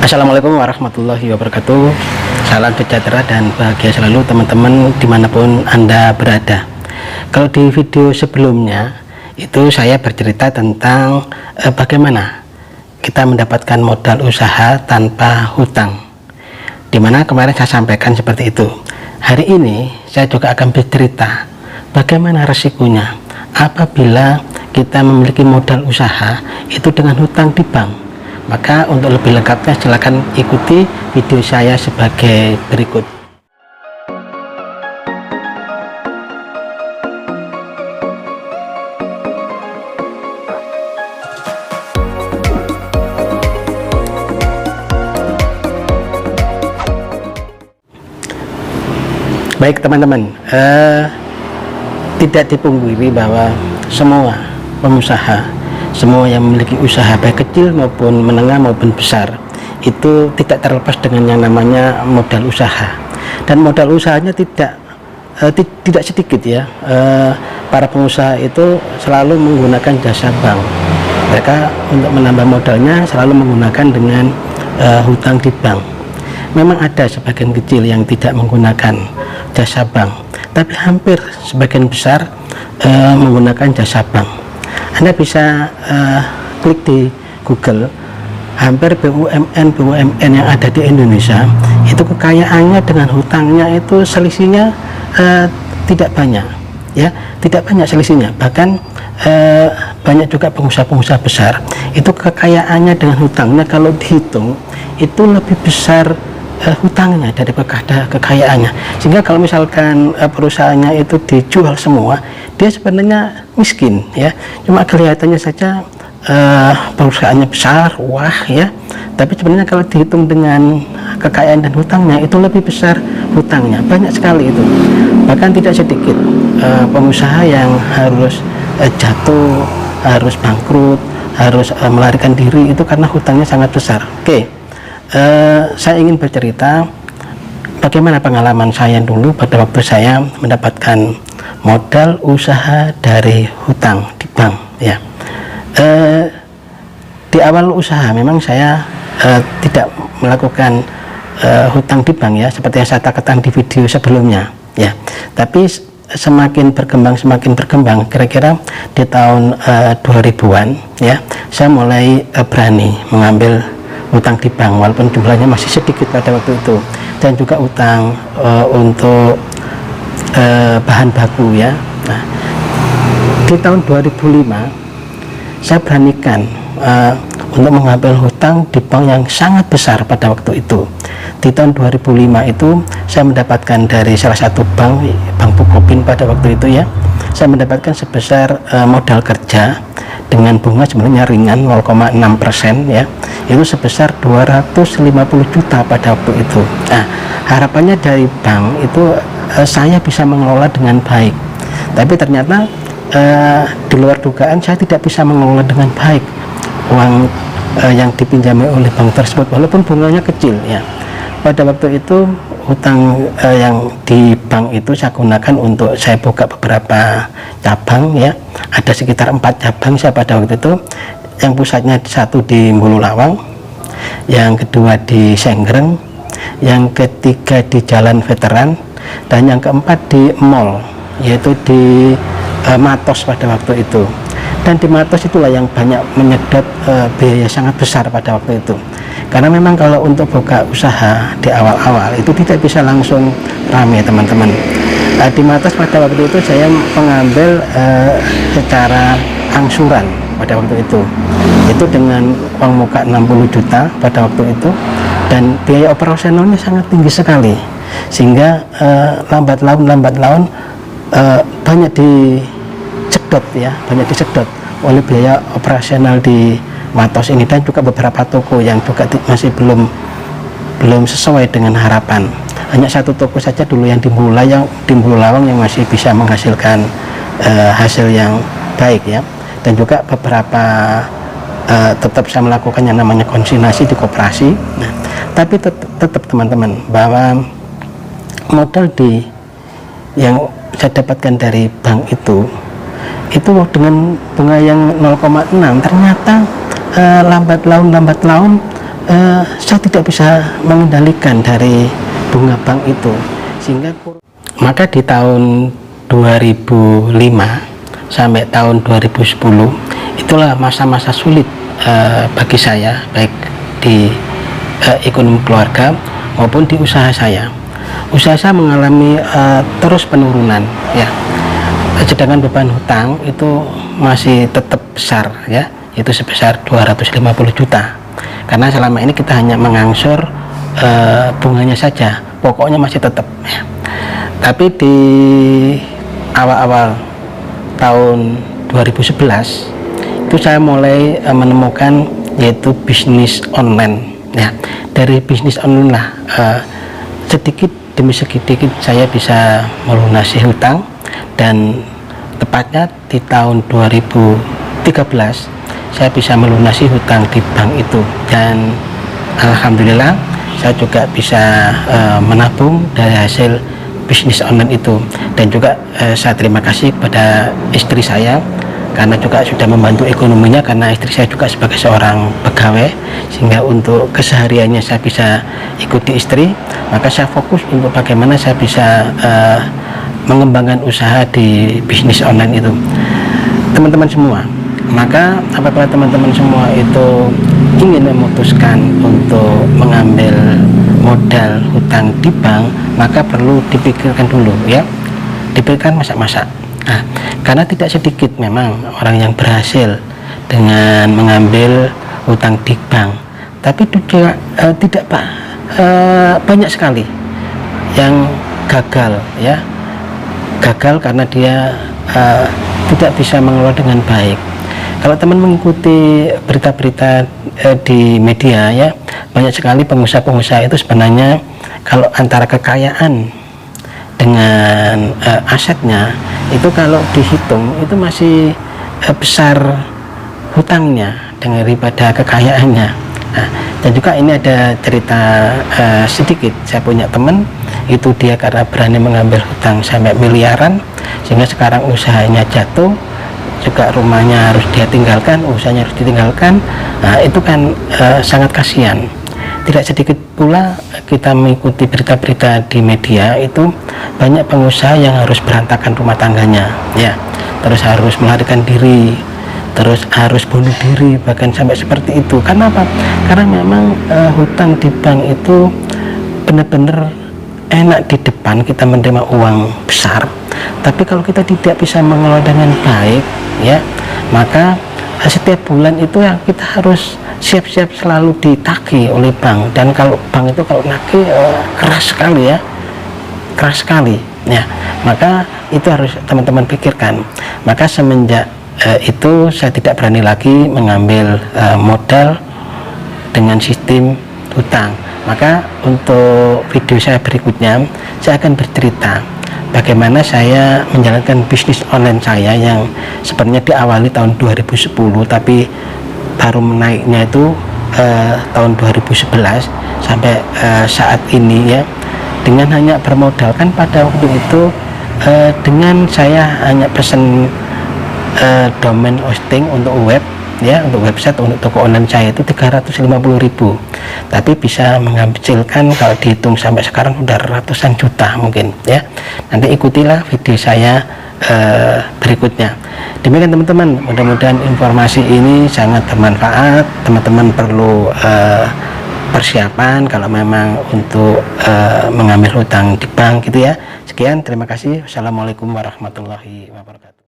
Assalamualaikum warahmatullahi wabarakatuh. Salam sejahtera dan bahagia selalu teman-teman dimanapun Anda berada. Kalau di video sebelumnya itu saya bercerita tentang bagaimana kita mendapatkan modal usaha tanpa hutang, dimana kemarin saya sampaikan seperti itu. Hari ini saya juga akan bercerita bagaimana resikonya apabila kita memiliki modal usaha itu dengan hutang di bank. Maka untuk lebih lengkapnya silakan ikuti video saya sebagai berikut. Baik teman-teman, tidak dipungkiri bahwa semua pengusaha, semua yang memiliki usaha baik kecil maupun menengah maupun besar itu tidak terlepas dengan yang namanya modal usaha, dan modal usahanya tidak sedikit ya. Para pengusaha itu selalu menggunakan jasa bank. Mereka untuk menambah modalnya selalu menggunakan dengan hutang di bank. Memang ada sebagian kecil yang tidak menggunakan jasa bank, tapi hampir sebagian besar menggunakan jasa bank. Anda bisa klik di Google, hampir BUMN yang ada di Indonesia itu kekayaannya dengan hutangnya itu selisihnya tidak banyak ya, tidak banyak selisihnya. Bahkan banyak juga pengusaha-pengusaha besar itu kekayaannya dengan hutangnya kalau dihitung itu lebih besar hutangnya daripada kekayaannya, sehingga kalau misalkan perusahaannya itu dijual semua, dia sebenarnya miskin ya, cuma kelihatannya saja perusahaannya besar, wah ya, tapi sebenarnya kalau dihitung dengan kekayaan dan hutangnya itu lebih besar hutangnya, banyak sekali itu. Bahkan tidak sedikit pengusaha yang harus jatuh, harus bangkrut, harus melarikan diri itu karena hutangnya sangat besar. Oke. Saya ingin bercerita bagaimana pengalaman saya dulu pada waktu saya mendapatkan modal usaha dari hutang di bank ya. Di awal usaha memang saya tidak melakukan hutang di bank ya, seperti yang saya katakan di video sebelumnya ya. Tapi semakin berkembang kira-kira di tahun 2000-an ya, saya mulai berani mengambil utang di bank, walaupun jumlahnya masih sedikit pada waktu itu, dan juga utang untuk bahan baku ya. Nah, di tahun 2005 saya beranikan untuk mengambil hutang di bank yang sangat besar pada waktu itu. Di tahun 2005 itu saya mendapatkan dari salah satu bank Bukopin pada waktu itu ya, saya mendapatkan sebesar modal kerja dengan bunga sebenarnya ringan 0,6% ya, itu sebesar 250 juta pada waktu itu. Nah, harapannya dari bank itu saya bisa mengelola dengan baik, tapi ternyata di luar dugaan saya tidak bisa mengelola dengan baik uang yang dipinjami oleh bank tersebut, walaupun bunganya kecil ya. Pada waktu itu hutang yang di bank itu saya gunakan untuk saya buka beberapa cabang ya, ada sekitar 4 cabang saya pada waktu itu, yang pusatnya satu di Mulu Lawang, yang kedua di Senggreng, yang ketiga di Jalan Veteran, dan yang keempat di mall, yaitu di Matos pada waktu itu. Dan di Matos itulah yang banyak menyedot biaya sangat besar pada waktu itu, karena memang kalau untuk buka usaha di awal-awal itu tidak bisa langsung rame teman-teman. Di Matos pada waktu itu saya mengambil secara angsuran pada waktu itu dengan uang muka 60 juta pada waktu itu, dan biaya operasionalnya sangat tinggi sekali, sehingga lambat laun banyak disedot oleh biaya operasional di Matos ini, dan juga beberapa toko yang juga masih belum sesuai dengan harapan. Hanya satu toko saja dulu yang di Mulu Lawang yang masih bisa menghasilkan hasil yang baik ya, dan juga beberapa tetap saya melakukan yang namanya konsignasi di koperasi. Nah, tapi tetap teman-teman, bahwa modal yang saya dapatkan dari bank itu dengan bunga yang 0,6 ternyata lambat laun saya tidak bisa mengendalikan dari bunga bank itu, sehingga maka di tahun 2005 sampai tahun 2010 itulah masa-masa sulit bagi saya, baik di ekonomi keluarga maupun di usaha saya. Usaha saya mengalami terus penurunan, ya. Sedangkan beban hutang itu masih tetap besar, ya, itu sebesar 250 juta. Karena selama ini kita hanya mengangsur bunganya saja, pokoknya masih tetap, ya. Tapi di awal-awal tahun 2011 itu saya mulai menemukan yaitu bisnis online, ya. Dari bisnis online lah sedikit demi sedikit saya bisa melunasi hutang, dan tepatnya di tahun 2013 saya bisa melunasi hutang di bank itu, dan alhamdulillah saya juga bisa menabung dari hasil bisnis online itu. Dan juga saya terima kasih kepada istri saya karena juga sudah membantu ekonominya, karena istri saya juga sebagai seorang pegawai, sehingga untuk kesehariannya saya bisa ikuti istri. Maka saya fokus untuk bagaimana saya bisa mengembangkan usaha di bisnis online itu. Teman-teman semua, maka apabila teman-teman semua itu ingin memutuskan untuk mengambil modal hutang di bank, maka perlu dipikirkan dulu, ya, dipikirkan masak-masak. Nah, karena tidak sedikit memang orang yang berhasil dengan mengambil hutang di bank, tapi juga tidak banyak sekali yang gagal, ya, gagal karena dia tidak bisa mengelola dengan baik. Kalau teman mengikuti berita-berita di media, ya, banyak sekali pengusaha-pengusaha itu sebenarnya kalau antara kekayaan dengan asetnya itu kalau dihitung itu masih besar hutangnya daripada kekayaannya. Nah, dan juga ini ada cerita sedikit. Saya punya teman itu, dia karena berani mengambil hutang sampai miliaran, sehingga sekarang usahanya jatuh, juga rumahnya harus dia tinggalkan, usahanya harus ditinggalkan. Nah, itu kan sangat kasihan. Tidak sedikit pula kita mengikuti berita-berita di media itu, banyak pengusaha yang harus berantakan rumah tangganya, ya, terus harus melarikan diri, terus harus bunuh diri, bahkan sampai seperti itu. Karena apa? Karena memang hutang di bank itu benar-benar enak di depan kita menerima uang besar, tapi kalau kita tidak bisa mengelola dengan baik, ya, maka setiap bulan itu yang kita harus siap-siap selalu ditagih oleh bank. Dan kalau bank itu kalau nagih keras sekali, ya, keras sekali, ya. Maka itu harus teman-teman pikirkan. Maka semenjak itu saya tidak berani lagi mengambil modal dengan sistem hutang. Maka untuk video saya berikutnya saya akan bercerita bagaimana saya menjalankan bisnis online saya yang sebenarnya diawali tahun 2010 tapi baru menaiknya itu tahun 2011 sampai saat ini, ya, dengan hanya bermodalkan pada waktu itu dengan saya hanya pesan domain hosting untuk web, ya, untuk website, untuk toko online saya itu 350.000, tapi bisa menghasilkan kalau dihitung sampai sekarang udah ratusan juta mungkin, ya. Nanti ikutilah video saya berikutnya. Demikian teman-teman, mudah-mudahan informasi ini sangat bermanfaat. Teman-teman perlu persiapan kalau memang untuk mengambil hutang di bank gitu, ya. Sekian, terima kasih. Wassalamualaikum warahmatullahi wabarakatuh.